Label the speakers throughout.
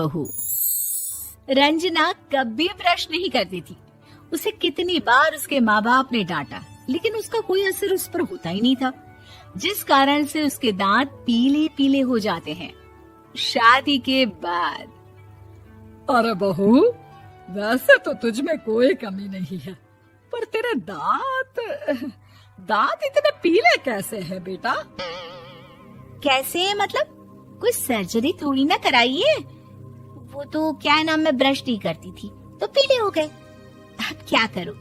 Speaker 1: बहू। रंजना कभी ब्रश नहीं करती थी। उसे कितनी बार उसके माँ बाप ने डांटा, लेकिन उसका कोई असर उस पर होता ही नहीं था, जिस कारण से उसके दांत पीले पीले हो जाते हैं। शादी के बाद
Speaker 2: अरे बहू, वैसे तो तुझ में कोई कमी नहीं है, पर तेरे दांत इतने पीले कैसे हैं बेटा?
Speaker 1: कैसे मतलब? कोई सर्जरी थोड़ी ना कराई है। वो तो क्या नाम, मैं ब्रश नहीं करती थी तो पीले हो गए। अब क्या करूं?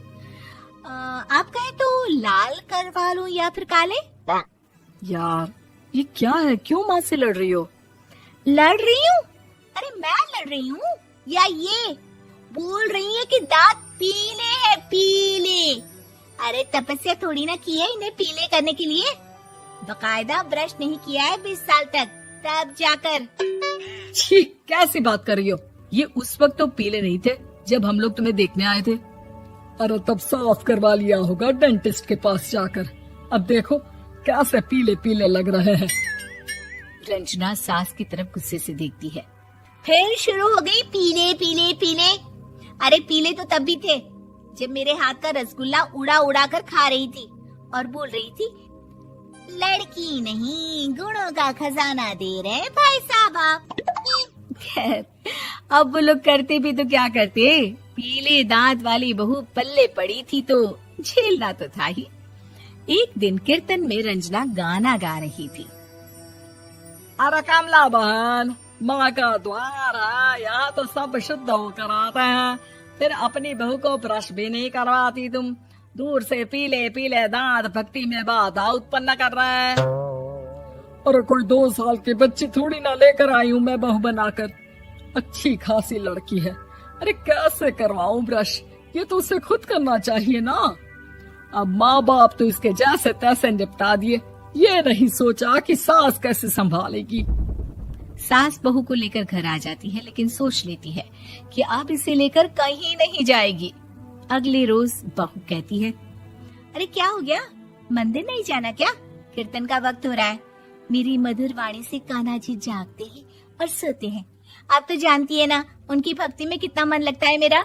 Speaker 1: आप कहें तो लाल करवा लूं या फिर काले?
Speaker 2: यार ये क्या है, क्यों माँ से लड़ रही हो?
Speaker 1: लड़ रही हूँ? अरे मैं लड़ रही हूँ या ये बोल रही है कि दांत पीले हैं, पीले। अरे तपस्या थोड़ी ना की है इन्हें पीले करने के लिए। बकायदा ब्रश नहीं किया है 20 साल तक, तब जाकर।
Speaker 2: छी, कैसी बात कर रही हो? ये उस वक्त तो पीले नहीं थे जब हम लोग तुम्हें देखने आए थे। अरे तब साफ करवा लिया होगा डेंटिस्ट के पास जाकर। अब देखो कैसे पीले पीले लग रहे हैं।
Speaker 1: रंजना सास की तरफ गुस्से से देखती है। फिर शुरू हो गई पीले पीले पीले। अरे पीले तो तब भी थे जब मेरे हाथ का रसगुल्ला उड़ा उड़ा कर खा रही थी और बोल रही थी, लड़की नहीं गुणों का खजाना दे रहे भाई साहब आप। खैर, अब वो लोग करते भी तो क्या करते, पीले दांत वाली बहू पल्ले पड़ी थी तो झेलना तो था ही। एक दिन कीर्तन में रंजना गाना गा रही थी।
Speaker 2: अरे कमला बहन, माँ का द्वार है, यहाँ तो सब शुद्ध होकर आते हैं, फिर अपनी बहू को ब्रश भी नहीं करवाती तुम। दूर से पीले पीले दांत भक्ति में बाधा उत्पन्न कर रहे हैं। अरे कोई 2 साल की बच्ची थोड़ी ना लेकर आई हूँ मैं बहू बनाकर। अच्छी खासी लड़की है, अरे कैसे करवाऊं ब्रश? ये तो उसे खुद करना चाहिए ना। अब माँ बाप तो इसके जैसे तैसे निपटा दिए, ये नहीं सोचा कि सास कैसे संभालेगी।
Speaker 1: सास बहू को लेकर घर आ जाती है, लेकिन सोच लेती है कि अब इसे लेकर कहीं नहीं जाएगी। अगले रोज बहू कहती है, अरे क्या हो गया, मंदिर नहीं जाना क्या? कीर्तन का वक्त हो रहा है। मेरी मधुर वाणी से कान्हा जी जागते हैं और सोते हैं। आप तो जानती है ना उनकी भक्ति में कितना मन लगता है मेरा।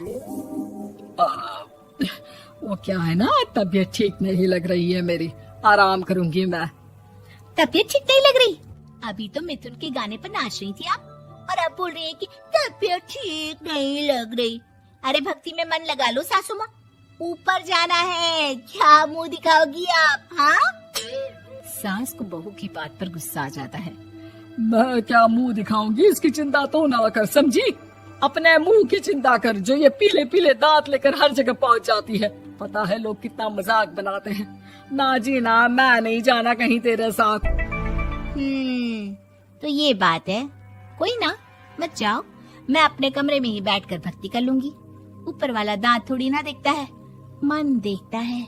Speaker 2: वो क्या है ना, तबीयत ठीक नहीं लग रही है मेरी, आराम करूंगी मैं।
Speaker 1: तबीयत ठीक नहीं लग रही? अभी तो मिथुन के गाने पर नाच रही थी आप, और अब बोल रही है कि तबीयत ठीक नहीं लग रही। अरे भक्ति में मन लगा लो सासू माँ, ऊपर जाना है, क्या मुंह दिखाओगी आप? हाँ? सास को बहू की बात पर गुस्सा आ जाता है।
Speaker 2: मैं क्या मुंह दिखाऊंगी, इसकी चिंता तो ना कर, समझी? अपने मुंह की चिंता कर, जो ये पीले पीले दांत लेकर हर जगह पहुंच जाती है। पता है लोग कितना मजाक बनाते हैं। ना जी ना, मैं नहीं जाना कहीं तेरे साथ।
Speaker 1: तो ये बात है। कोई ना, मत जाओ, मैं अपने कमरे में ही बैठकर भक्ति कर लूंगी। ऊपर वाला दांत थोड़ी ना देखता है, मन देखता है,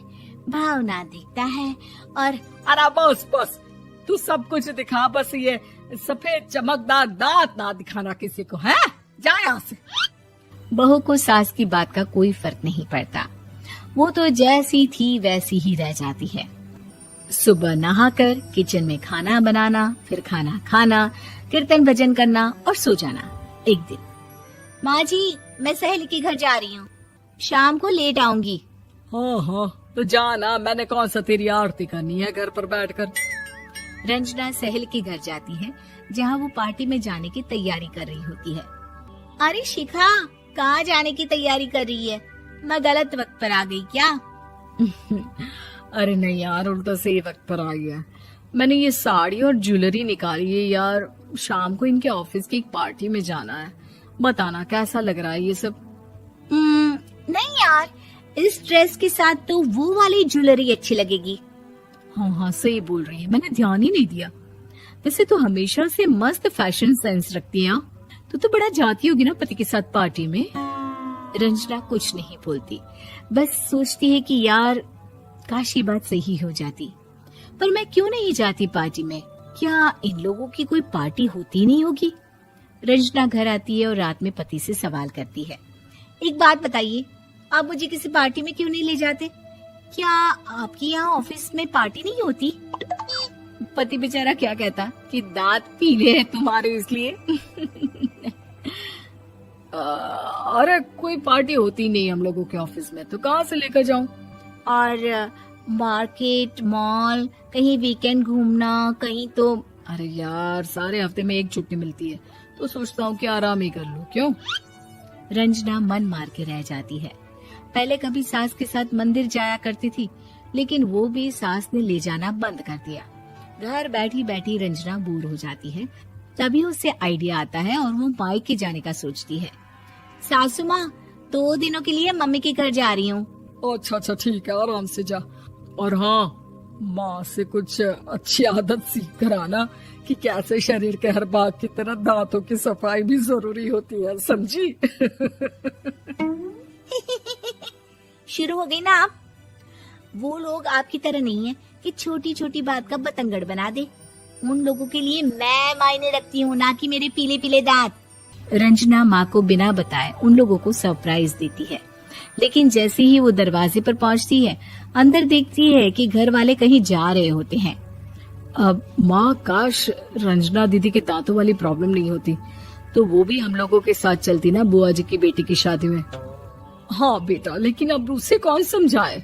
Speaker 1: भावना देखता है। और
Speaker 2: अरे बस बस, तू सब कुछ दिखा, बस ये सफेद चमकदार दांत ना दिखाना किसी को, है? जा यहाँ से।
Speaker 1: बहू को सास की बात का कोई फर्क नहीं पड़ता, वो तो जैसी थी वैसी ही रह जाती है। सुबह नहाकर किचन में खाना बनाना, फिर खाना खाना, कीर्तन भजन करना और सो जाना। एक दिन, माँ जी मैं सहेली के घर जा रही हूँ, शाम को लेट आऊंगी।
Speaker 2: हाँ हाँ तो जाना, मैंने कौन सा तेरी आरती करनी है घर पर बैठकर।
Speaker 1: रंजना सहेली के घर जाती है, जहाँ वो पार्टी में जाने की तैयारी कर रही होती है। अरे शिखा, कहाँ जाने की तैयारी कर रही है? मैं गलत वक्त पर आ गई क्या?
Speaker 2: अरे नहीं यार, उल्टा सही वक्त पर आई है। मैंने ये साड़ी और ज्वेलरी निकाली है यार, शाम को इनके ऑफिस की एक पार्टी में जाना है। बताना कैसा लग रहा है ये सब?
Speaker 1: नहीं यार, इस ड्रेस के साथ तो वो वाली ज्वेलरी अच्छी लगेगी।
Speaker 2: हाँ हाँ सही बोल रही है, मैंने ध्यान ही नहीं दिया। वैसे तो हमेशा से मस्त फैशन सेंस रखती है। तो बड़ा जाती होगी ना पति के साथ पार्टी में।
Speaker 1: रंजना कुछ नहीं बोलती, बस सोचती है कि यार काश ये बात सही हो जाती, पर मैं क्यों नहीं जाती पार्टी में? क्या इन लोगों की कोई पार्टी होती नहीं होगी? रंजना घर आती है और रात में पति से सवाल करती है, एक बात बताइए, आप मुझे किसी पार्टी में क्यों नहीं ले जाते? क्या आपके यहाँ ऑफिस में पार्टी नहीं होती? पति बेचारा क्या कहता कि दांत पीले हैं तुम्हारे इसलिए।
Speaker 2: अरे कोई पार्टी होती नहीं हम लोगों के ऑफिस में, तो कहाँ से लेकर जाऊं?
Speaker 1: और मार्केट, मॉल, कहीं वीकेंड घूमना, कहीं तो।
Speaker 2: अरे यार, सारे हफ्ते में एक छुट्टी मिलती है, तो सोचता हूँ कि आराम ही कर लूं। क्यों?
Speaker 1: रंजना मन मार के रह जाती है। पहले कभी सास के साथ मंदिर जाया करती थी, लेकिन वो भी सास ने ले जाना बंद कर दिया। घर बैठी बैठी रंजना बोर हो जाती है। तभी उसे आइडिया आता है और वो मायके जाने का सोचती है। सासू माँ, 2 दिनों के लिए मम्मी के घर जा रही हूँ।
Speaker 2: अच्छा ठीक है, आराम से जा। और हाँ, माँ से कुछ अच्छी आदत सीख कर आना कि कैसे शरीर के हर भाग की तरह दांतों की सफाई भी जरूरी होती है, समझी?
Speaker 1: शुरू हो गई ना आप। वो लोग आपकी तरह नहीं है कि छोटी छोटी बात का बतंगड़ बना दे। उन लोगों के लिए मैं मायने रखती हूँ, ना कि मेरे पीले पीले दांत। रंजना माँ को बिना बताए उन लोगों को सरप्राइज देती है, लेकिन जैसे ही वो दरवाजे पर पहुंचती है, अंदर देखती है कि घर वाले कहीं जा रहे होते हैं।
Speaker 2: अब माँ, काश रंजना दीदी के दांतों वाली प्रॉब्लम नहीं होती, तो वो भी हम लोगों के साथ चलती ना बुआ जी की बेटी की शादी में। हाँ बेटा, लेकिन अब उसे कौन समझाए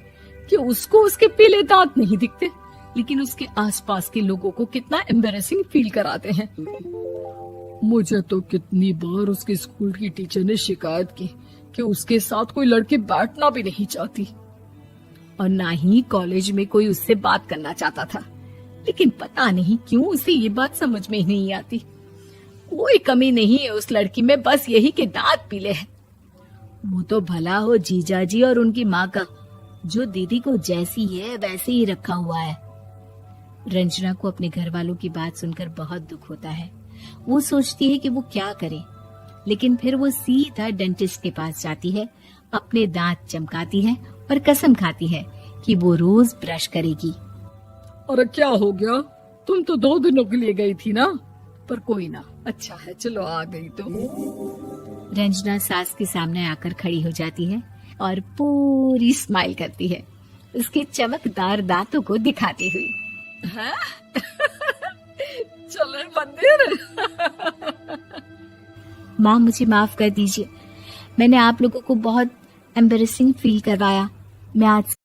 Speaker 2: कि उसको उसके पीले दांत नहीं दिखते, लेकिन उसके आसपास के लोगों को कितना एम्बैरेसिंग फील कराते हैं। मुझे तो कितनी बार उसके स्कूल की टीचर ने शिकायत की कि उसके साथ कोई लड़की बैठना भी नहीं चाहती, और ना ही कॉलेज में कोई उससे बात करना चाहता था। लेकिन पता नहीं क्यों उसे ये बात समझ में ही नहीं आती। कोई कमी नहीं है उस लड़की में, बस यही कि दांत पीले हैं। वो तो भला हो जीजा जी और उनकी माँ का, जो दीदी को जैसी है वैसे ही रखा हुआ है। रंजना को अपने घर वालों की बात सुनकर बहुत दुख होता है। वो सोचती है कि वो क्या करे, लेकिन फिर वो सीधा डेंटिस्ट के पास जाती है, अपने दांत चमकाती है और कसम खाती है कि वो रोज ब्रश करेगी। अरे क्या हो गया? तुम तो 2 दिनों के लिए गई थी ना, पर कोई ना, अच्छा है, चलो आ गई तो।
Speaker 1: रंजना सास के सामने आकर खड़ी हो जाती है और पूरी स्माइल करती है, उसके चमकदार दांतों को दिखाती हुई।
Speaker 2: हैं? चले मंदिर।
Speaker 1: माँ, मुझे माफ कर दीजिए, मैंने आप लोगों को बहुत एम्बैरेसिंग फील करवाया। मैं आज